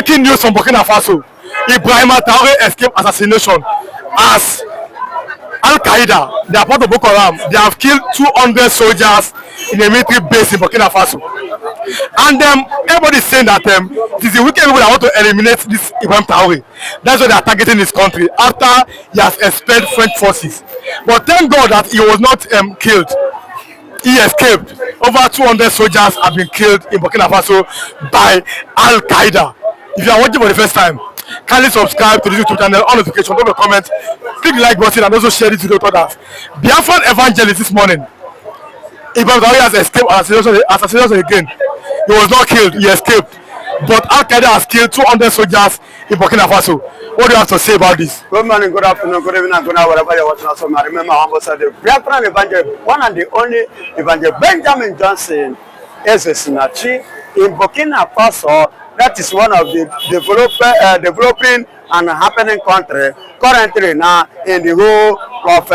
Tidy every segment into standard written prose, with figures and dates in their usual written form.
Breaking news from Burkina Faso. Ibrahim Traoré escaped assassination as Ål-Qãeda, they are part of Boko Haram. They have killed 200 soldiers in a military base in Burkina Faso. And everybody is saying that it is the wicked people that want to eliminate this Ibrahim Traoré. That's why they are targeting this country after he has expelled French forces. But thank God that he was not killed. He escaped. Over 200 soldiers have been killed in Burkina Faso by Ål-Qãeda. If you are watching for the first time, kindly subscribe to this YouTube channel, on notification, drop a comment, click the like button, and also share this video with others. Biafran evangelist this morning, Ibrahim Traoré has escaped assassination again. He was not killed, he escaped. But Ål-Qãeda has killed 200 soldiers in Burkina Faso. What do you have to say about this? Good morning, good afternoon, good evening, good night, wherever you're watching us from. I remember our ambassador, Biafran evangelist, one and the only evangelist, Benjamin Johnson, is a Sinachi in Burkina Faso. That is one of the developing and happening country currently now in the whole of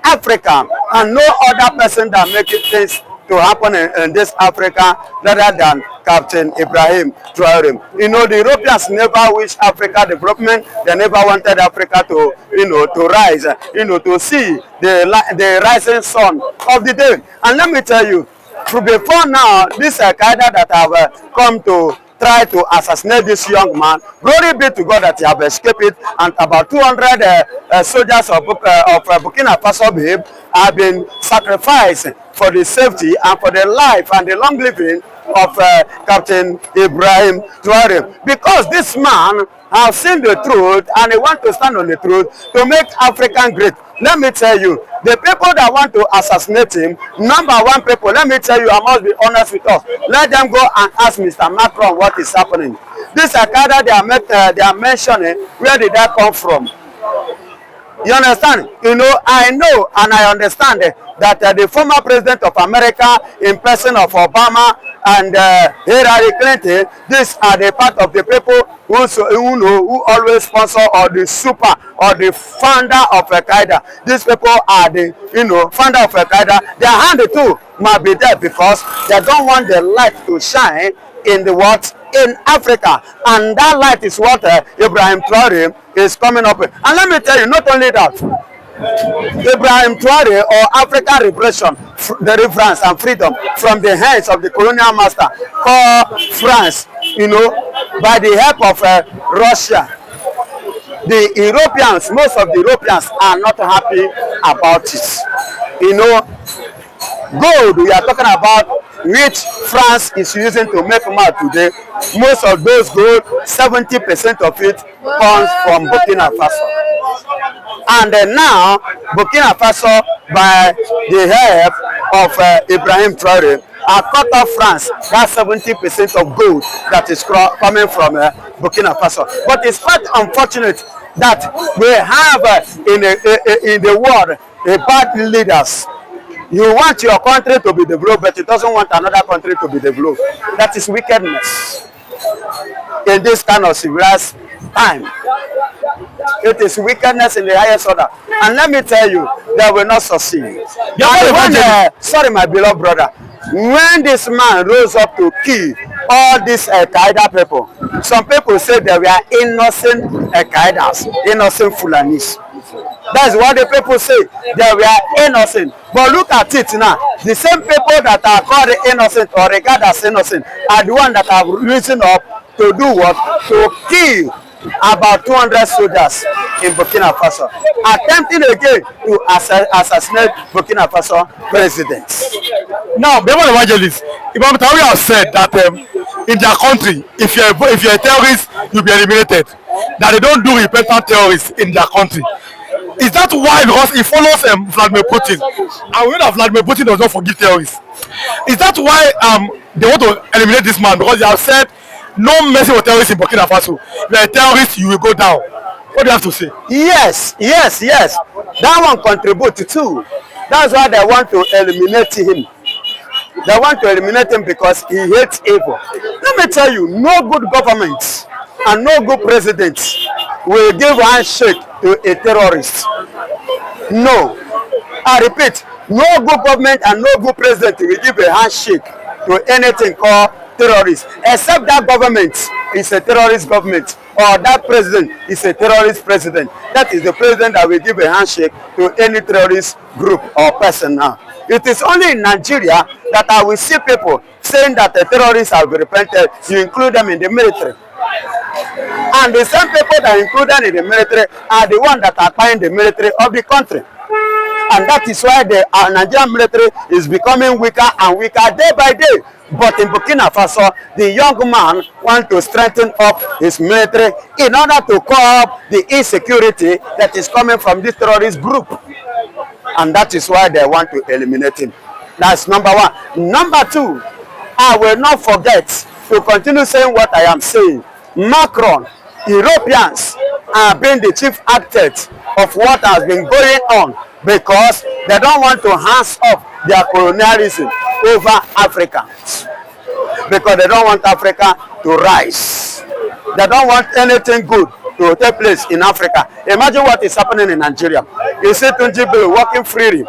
Africa, and no other person that makes things to happen in this Africa rather than Captain Ibrahim Traoré. You know, the Europeans never wish Africa development. They never wanted Africa to, to rise, to see the rising sun of the day. And let me tell you, before now, this Al-Qaeda that have come to try to assassinate this young man, glory be to God that he have escaped it, and about 200 soldiers of Burkina Faso have been sacrificed for the safety and for the life and the long living of Captain Ibrahim Traoré, because this man has seen the truth and he wants to stand on the truth to make Africa great. Let me tell you, the people that want to assassinate him, number one people, let me tell you, I must be honest with us. Let them go and ask Mr. Macron what is happening. This Al-Qãeda they are mentioning, where did that come from? You understand? I know and I understand that the former president of America, in person of Obama and Hillary Clinton, these are the part of the people who always sponsor or the super or the founder of Al-Qãeda. These people are the founder of Al-Qãeda. Their hand too might be there because they don't want the light to shine in the what? In Africa. And that light is what Ibrahim Traoré is coming up with. And let me tell you, not only that, Ibrahim Traoré, or African liberation, deliverance and freedom from the hands of the colonial master called France, by the help of Russia. The Europeans, most of the Europeans are not happy about it. Gold we are talking about, which France is using to make mad today, most of those gold, 70% of it comes from Burkina Faso. And now, Burkina Faso, by the help of Ibrahim Traoré, are cut off France that 70% of gold that is coming from Burkina Faso. But it's quite unfortunate that we have in the world bad leaders. You want your country to be developed, but you doesn't want another country to be developed. That is wickedness in this kind of civilized time. It is wickedness in the highest order. And let me tell you, they will not succeed. Sorry, my beloved brother. When this man rose up to kill all these Al-Qãeda people, some people say they were innocent Al-Qaedas, innocent Fulanis. That's what the people say. They were innocent. But look at it now. The same people that are called innocent or regarded as innocent are the ones that have risen up to do what? To kill about 200 soldiers in Burkina Faso, attempting again to assassinate Burkina Faso presidents. Now, Biafran evangelist, Ibrahim Traoré has said that in their country, if you're a terrorist, you'll be eliminated. That they don't do repentant terrorists in their country. Is that why? Because he follows Vladimir Putin, and we know that Vladimir Putin does not forgive terrorists. Is that why they want to eliminate this man? Because they have said no mercy for terrorists in Burkina Faso. If you're a terrorist, you will go down. What do you have to say? Yes. That one contributes too. That's why they want to eliminate him. They want to eliminate him because he hates evil. Let me tell you, no good government and no good president will give a handshake to a terrorist. No. I repeat, no good government and no good president will give a handshake to anything called terrorists, except that government is a terrorist government, or that president is a terrorist president. That is the president that will give a handshake to any terrorist group or person now. It is only in Nigeria that I will see people saying that the terrorists have been repented. You include them in the military. And the same people that included in the military are the ones that are buying the military of the country. And that is why the Nigerian military is becoming weaker and weaker day by day. But in Burkina Faso, the young man wants to strengthen up his military in order to curb the insecurity that is coming from this terrorist group. And that is why they want to eliminate him. That's number one. Number two, I will not forget to continue saying what I am saying. Macron, Europeans are being the chief architects of what has been going on because they don't want to hands off their colonialism over Africans. Because they don't want Africa to rise. They don't want anything good to take place in Africa. Imagine what is happening in Nigeria. You see Tunji Bello walking freely.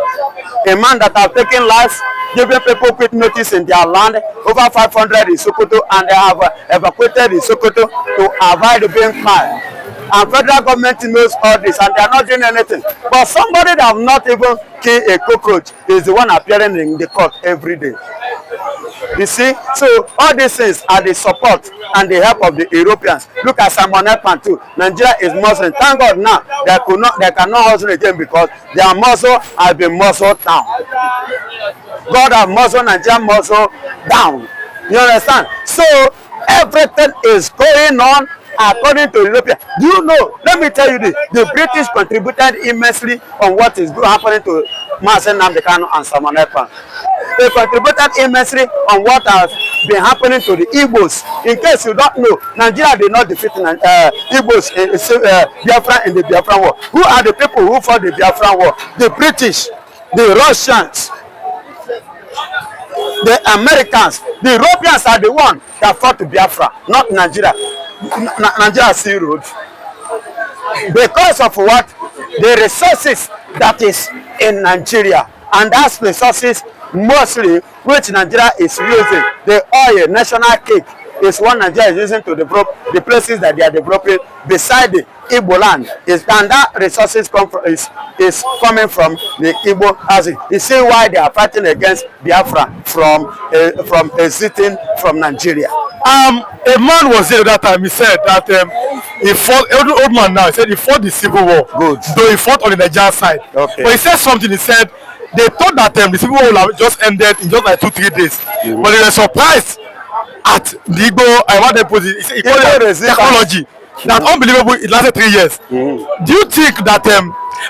A man that has taken lives, giving people quick notice in their land, over 500 in Sokoto, and they have evacuated in Sokoto to avoid being fined. And federal government knows all this, and they are not doing anything. But somebody that have not even killed a cockroach is the one appearing in the court every day. You see, so all these things are the support and the help of the Europeans. Look at Simon Ekpan too. Nigeria is Muslim. Thank God now they cannot hustle again because their muscle has been muscled down. God has muscled Nigerian muscle down. You understand? So everything is going on according to European. Do you know? Let me tell you this. The British contributed immensely on what is happening to Mazen Namdekano and Simon Ekpan. They contributed immensely on what has been happening to the Igbos. In case you don't know, Nigeria did not defeat Igbos in Biafra in the Biafra war. Who are the people who fought the Biafra war? The British, the Russians, the Americans, the Europeans are the ones that fought the Biafra, not Nigeria. Nigeria Sea Road. Because of what? The resources that is in Nigeria. And that's resources mostly which Nigeria is using. The oil, national cake, is what Nigeria is using to develop the places that they are developing beside the Igbo land. And that resources come from, is coming from the Igbo housing. You see why they are fighting against Biafra from exiting from Nigeria. A man was here that time. He said that he fought, old man now, he said he fought the civil war. Good. Though he fought on the Nigerian side. Okay. But he said something, he said they thought that the civil war would have just ended in just like 2-3 days. But they were surprised at the Igbo, what they put it, he called it technology. That unbelievable, it lasted 3 years. Do you think that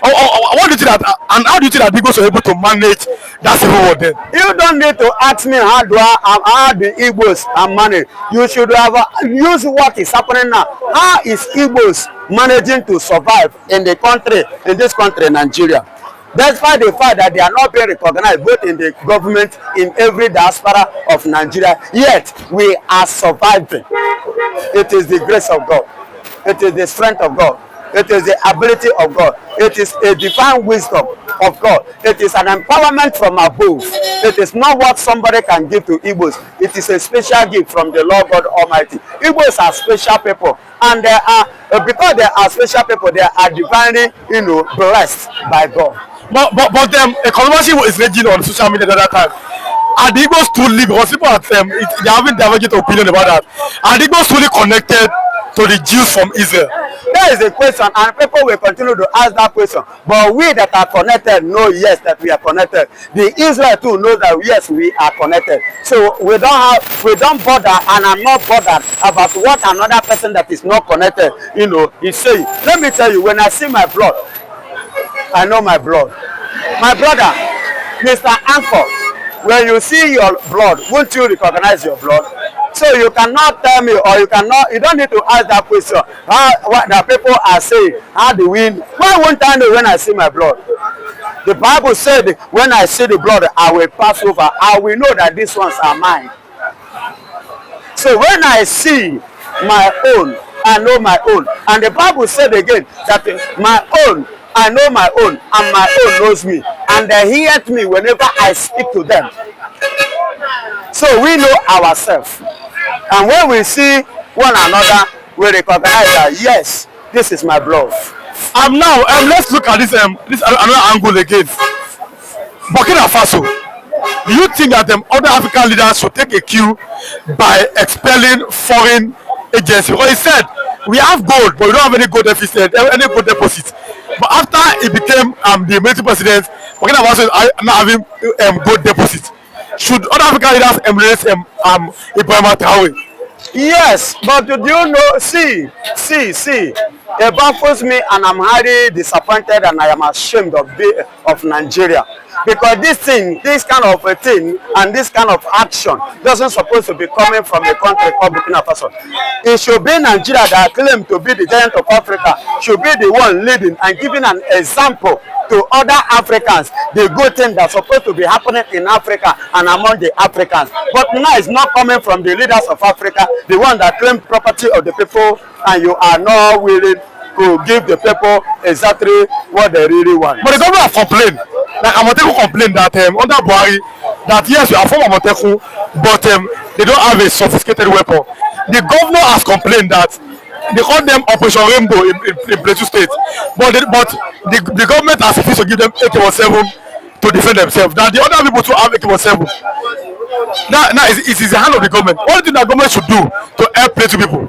what do you think that, and how do you think that Igbos were able to manage that civil war then? You don't need to ask me how the Igbos are managed. You should have used what is happening now. How is Igbos managing to survive in the country, in this country, Nigeria? Despite the fact that they are not being recognized both in the government, in every diaspora of Nigeria, yet we are surviving. It is the grace of God. It is the strength of God. It is the ability of God. It is a divine wisdom of God. It is an empowerment from above. It is not what somebody can give to Igbos. It is a special gift from the Lord God Almighty. Igbos are special people, and they are, because they are special people, they are divinely, blessed by God. But a controversy is raging on social media at that time. Are the Igbos truly, because people are they having divergent opinion about that, are the Igbos truly connected to the Jews from Israel? That is a question, and people will continue to ask that question. But we that are connected know, yes, that we are connected. The Israel too knows that, yes, we are connected. So we don't bother, and I'm not bothered about what another person that is not connected, is saying. Let me tell you, when I see my blood, I know my blood. My brother, Mr. Anchor, when you see your blood, won't you recognize your blood? So you cannot tell me, or you don't need to ask that question. What the people are saying, how do we, why won't I know when I see my blood? The Bible said, when I see the blood, I will pass over. I will know that these ones are mine. So when I see my own, I know my own. And the Bible said again, that my own, I know my own, and my own knows me. And they hear me whenever I speak to them. So we know ourselves. And when we see one another, we recognize that yes, this is my blood. Now let's look at this another angle again. Burkina Faso. Do you think that other African leaders should take a cue by expelling foreign agencies? Because he said we have gold, but we don't have any gold deficit, any gold deposits. But after he became the military president, Burkina Faso is now having gold deposits. Should other African leaders embrace Ibrahim Traoré? Yes, but do you know? See. It baffles me, and I'm highly disappointed, and I am ashamed of Nigeria, because this kind of a thing and this kind of action doesn't supposed to be coming from a country called Burkina Faso. It should be Nigeria that claims to be the giant of Africa should be the one leading and giving an example to other Africans, the good thing that's supposed to be happening in Africa and among the Africans. But now it's not coming from the leaders of Africa, the one that claim property of the people, and you are not willing to give the people exactly what they really want. But the government have complained, like Amoteku complained that under Buhari, that yes, we are from Amoteku, but they don't have a sophisticated weapon. The governor has complained that they call them Operation Rainbow in Plateau State, but the government has refused to give them AK-47 to defend themselves. That the other people too have AK-47. Now it is the hand of the government. What do you think the government should do to help Plateau people?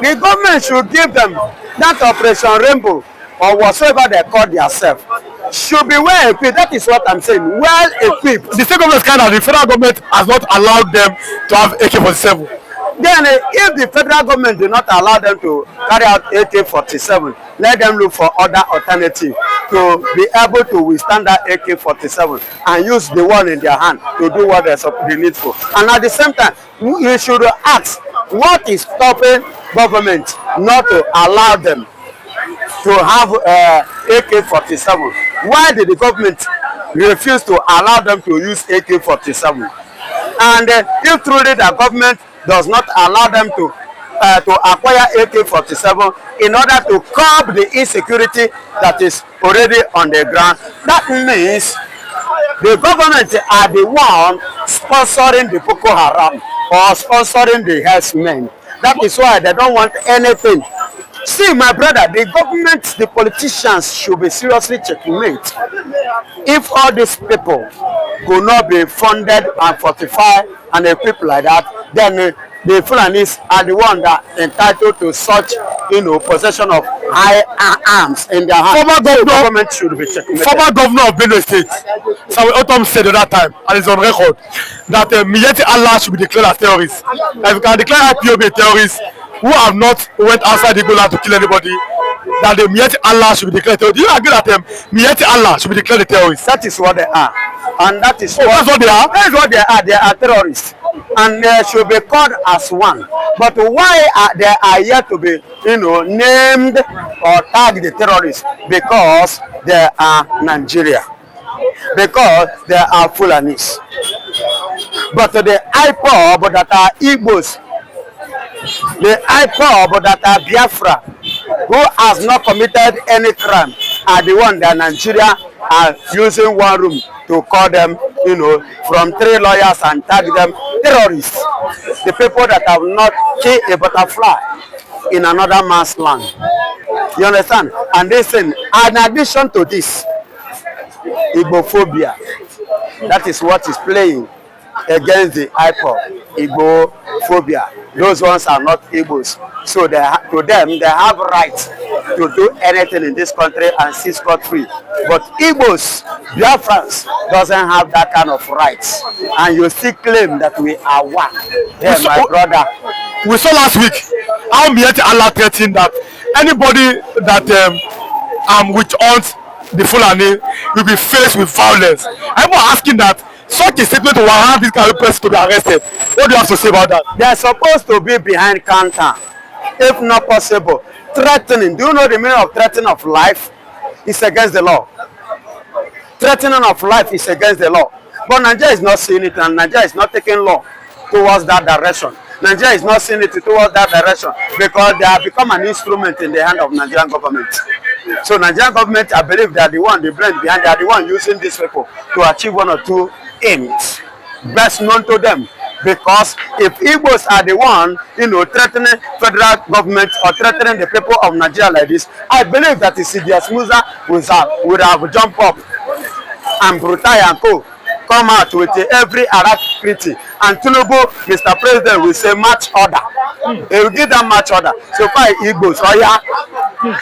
The government should give them that Operation Rainbow or whatsoever they call themselves. Should be well equipped. That is what I'm saying. Well equipped. The state government the federal government has not allowed them to have AK-47. Then if the federal government do not allow them to carry out AK-47, let them look for other alternative to be able to withstand that AK-47 and use the one in their hand to do what they need for. And at the same time, you should ask what is stopping government not to allow them to have AK-47. Why did the government refuse to allow them to use AK-47? And if truly the government does not allow them to acquire AK-47 in order to curb the insecurity that is already on the ground, that means the government are the one sponsoring the Boko Haram or sponsoring the herdsmen. That is why they don't want anything. See, my brother, the government, the politicians should be seriously checkmate. If all these people could not be funded and fortified and equipped like that, then the Fulanis are the one that entitled to such, possession of high arms in their hands. Government should be checkmated. Former governor of Benue State, Samuel Otom, said at that time, and it's on record, that Miyetti Allah should be declared as terrorists. If you can declare IPOB terrorists who have not went outside the goal to kill anybody, that the Miyetti Allah should be declared terrorists. Do you agree that Miyetti Allah should be declared a terrorist? That is what they are. And that is that's what they are? That is what they are. They are terrorists. And they should be called as one. But why they are yet to be, named or tagged the terrorists? Because they are Nigeria. Because they are Fulanis. But the IPOB that are Igbos, the IPOB that are Biafra, who has not committed any crime, are the one that Nigeria are using one room to call them, from 3 lawyers and tag them terrorists. The people that have not killed a butterfly in another man's land. You understand? And they say, in addition to this, Igbophobia, that is what is playing against the IPOB, Igbophobia. Those ones are not Igbos. So to them, they have rights to do anything in this country and see scot-free. But Igbos, Biafrans, doesn't have that kind of rights. And you still claim that we are one. Hey, my brother. We saw last week how Miyetti Allah threatened that anybody that which owns the Fulani will be faced with violence. I was asking that such a statement to warrant this kind of person to be arrested. What do you have to say about that? They are supposed to be behind counter, if not possible. Threatening. Do you know the meaning of threatening of life? It's against the law. Threatening of life is against the law. But Nigeria is not seeing it, and Nigeria is not taking law towards that direction. Nigeria is not seeing it towards that direction because they have become an instrument in the hand of Nigerian government. So Nigerian government, I believe they are the one, the brain behind, they are the one using these people to achieve one or two aims best known to them. Because if Igbos are the one, threatening federal government or threatening the people of Nigeria like this, I believe that the CDS Musa would have jumped up and Brutai and co come out with every alacrity, and Tinubu, Mr. President, will say match order. They will give them match order. So far, Igbos,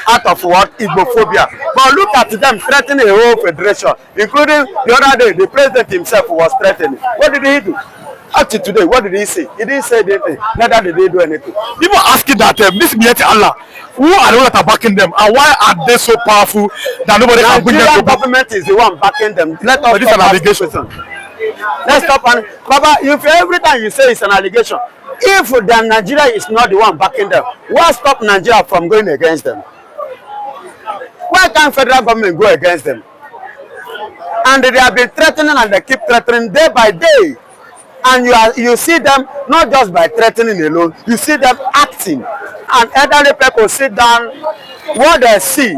out of what? Igbophobia. But look at them threatening a whole federation, including the other day, the president himself was threatening. What did he do? Up to today, what did he say? He didn't say anything. Neither did they do anything. People asking that this Mieti Allah, who are the ones that are backing them, and why are they so powerful that nobody can bring them to? The government is the one backing them. Let us stop an allegation. Let's stop and Baba, if every time you say it's an allegation, if the Nigeria is not the one backing them, what stop Nigeria from going against them? Why can't federal government go against them? And they have been threatening and they keep threatening day by day. And you see them not just by threatening alone, you see them acting. And elderly people sit down, what they see,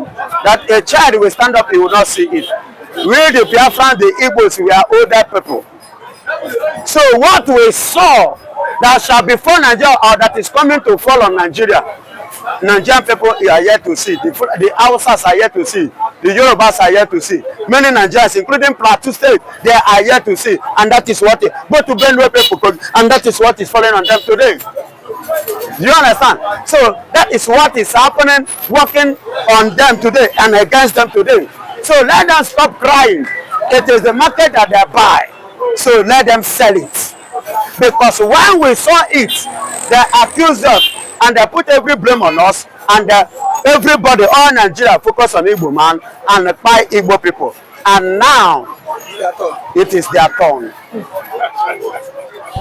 that a child will stand up, he will not see it. We the Biafran, the Igbos, we are older people. So what we saw that shall befall Nigeria or that is coming to fall on Nigeria, Nigerian people are yet to see. The Hausas are yet to see. The Yorubas are yet to see. Many Nigerians, including Plateau State, they are yet to see. And that is what go to Benue people, and that is what is falling on them today. Do you understand? So that is what is happening, working on them today and against them today. So let them stop crying. It is the market that they buy. So let them sell it. Because when we saw it, they accused us and they put every blame on us, and everybody, all Nigeria, focus on Igbo man and buy Igbo people. And now it is their turn.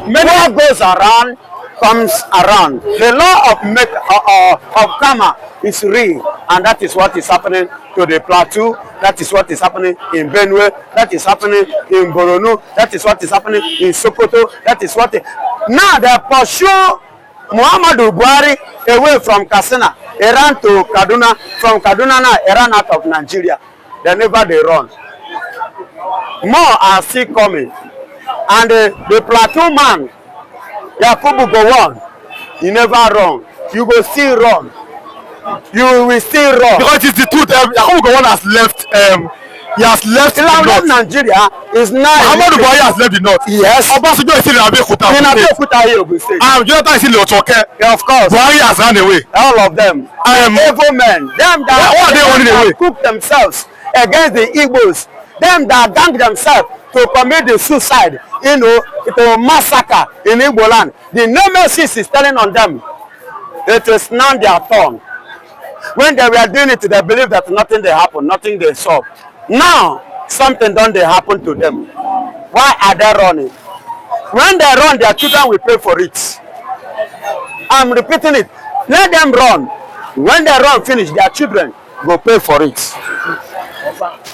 What goes around comes around. The law of karma is real, and that is what is happening to the Plateau. That is what is happening in Benue. That is happening in Borno. That is what is happening in Sokoto. That is what now they pursue Muhammadu Buhari away from Katsina. He ran to Kaduna. From Kaduna now, he ran out of Nigeria. They run. More are still coming. And the Plateau man, Yakubu go on. He never run. You go still run. You will still run. Because it's the truth. Yakubu go on has left. He has left the north. Nigeria is now. Muhammadu Buhari has left the north. Yes. Obasanjo is still in Abeokuta. In Abeokuta here, Ogun State. Jonathan is still in Otoke. Yeah, of course. Buhari has run away. All of them. Evil men. Them that cook themselves against the Igbos. Them that gang themselves to commit the suicide, to massacre in Igbo land. The nemesis is telling on them. It is now their turn. When they were doing it, they believed that nothing they happen, nothing they solve. Now, something done they happen to them. Why are they running? When they run, their children will pay for it. I'm repeating it. Let them run. When they run finish, their children will pay for it.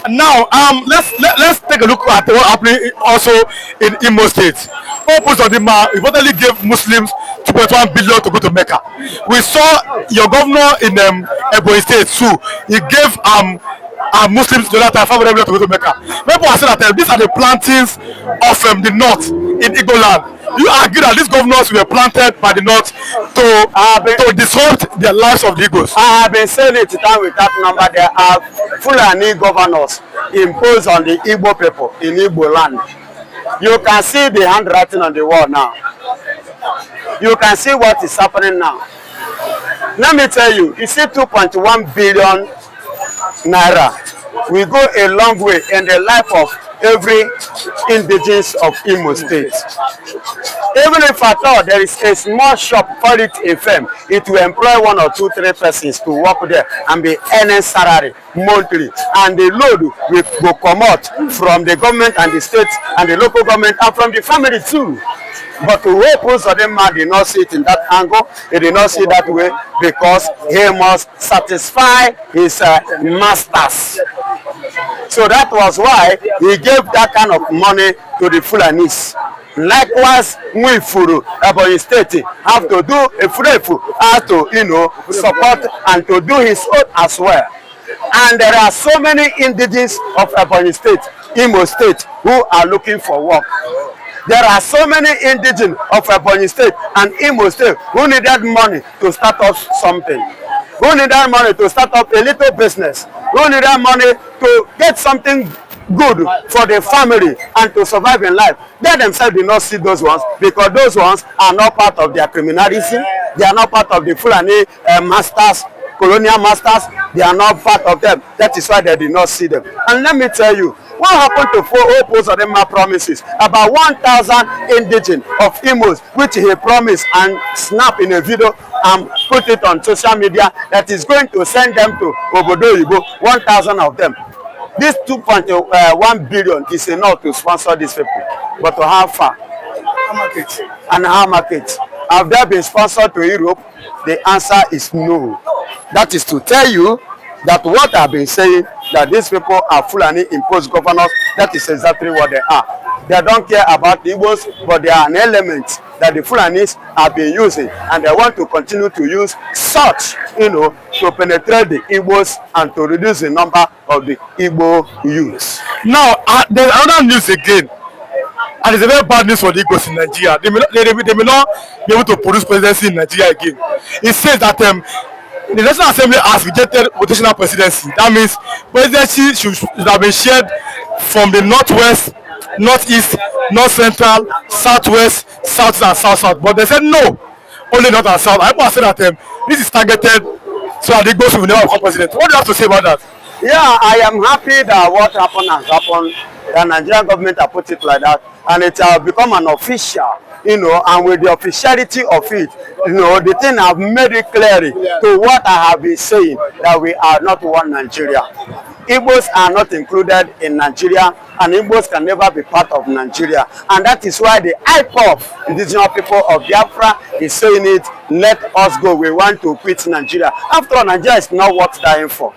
Now, let's take a look at what happened also in Imo State. Opus on the man reportedly gave Muslims 2.1 billion to go to Mecca. We saw your governor in Ebonyi State too. He gave Muslims the other time 500 million to go to Mecca. People are saying that these are the plantings of the north in Igbo land. You agree that these governors were planted by the north to disrupt the lives of the Igbos? I have been saying it time with that number. There are Fulani governors imposed on the Igbo people in Igbo land. You can see the handwriting on the wall now. You can see what is happening now. Let me tell you, you see 2.1 billion naira will go a long way in the life of every indigenous of Imo State. Even if at all there is a small shop, call it a firm, it will employ 1 or 2, 3 persons to work there and be earning salary monthly. And the load will go come out from the government and the state and the local government and from the family too. But the way President did not see it in that angle, he did not see it that way because he must satisfy his masters. So that was why he gave that kind of money to the Fulanis. Likewise, Mwifuru, Ebonyi State, have to do a Furefu, have to, support and to do his own as well. And there are so many indigenous of Ebonyi State, Imo State, who are looking for work. There are so many indigenous of Ebonyi State and Imo State who needed money to start up something, who needed money to start up a little business, who needed money to get something good for the family and to survive in life. They themselves did not see those ones because those ones are not part of their criminalism. They are not part of the Fulani masters, colonial masters. They are not part of them. That is why they did not see them. And let me tell you, what happened to Post of them promises about 1,000 indigenous of Imos, which he promised and snapped in a video and put it on social media that is going to send them to Obodo Igbo, 1,000 of them. This 2.1 billion is enough to sponsor these people. But to how far? How market? And how market? Have they been sponsored to Europe? The answer is no. That is to tell you that what I've been saying, that these people are Fulani imposed governors, that is exactly what they are. They don't care about the Igbos, but they are an element that the Fulanis have been using, and they want to continue to use such, to penetrate the Igbos and to reduce the number of the Igbo youths. Now, there's another news again, and it's a very bad news for the Igbos in Nigeria. They may not be able to produce presidency in Nigeria again. It says that the National Assembly has rejected rotational presidency. That means presidency should have been shared from the northwest, northeast, north central, southwest, south and south. But they said no, only north and south. I want to say that this is targeted so that the Igbos will never become president. What do you have to say about that? Yeah, I am happy that what happened has happened. The Nigerian government has put it like that, and it has become an official. And with the officiality of it, the thing have made it clear to what I have been saying, that we are not one Nigeria. Igbos are not included in Nigeria, and Igbos can never be part of Nigeria. And that is why the IPOB, indigenous people of Biafra, is saying it, let us go. We want to quit Nigeria. After all, Nigeria is not worth dying for.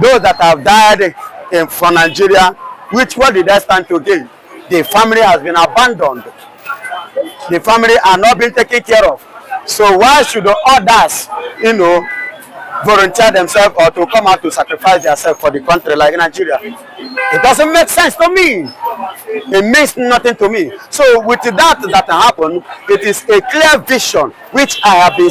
Those that have died for Nigeria, what did they stand to gain? The family has been abandoned. The family are not being taken care of. So why should the others, volunteer themselves or to come out to sacrifice themselves for the country like Nigeria? It doesn't make sense to me. It means nothing to me. So with that happened, it is a clear vision which I have been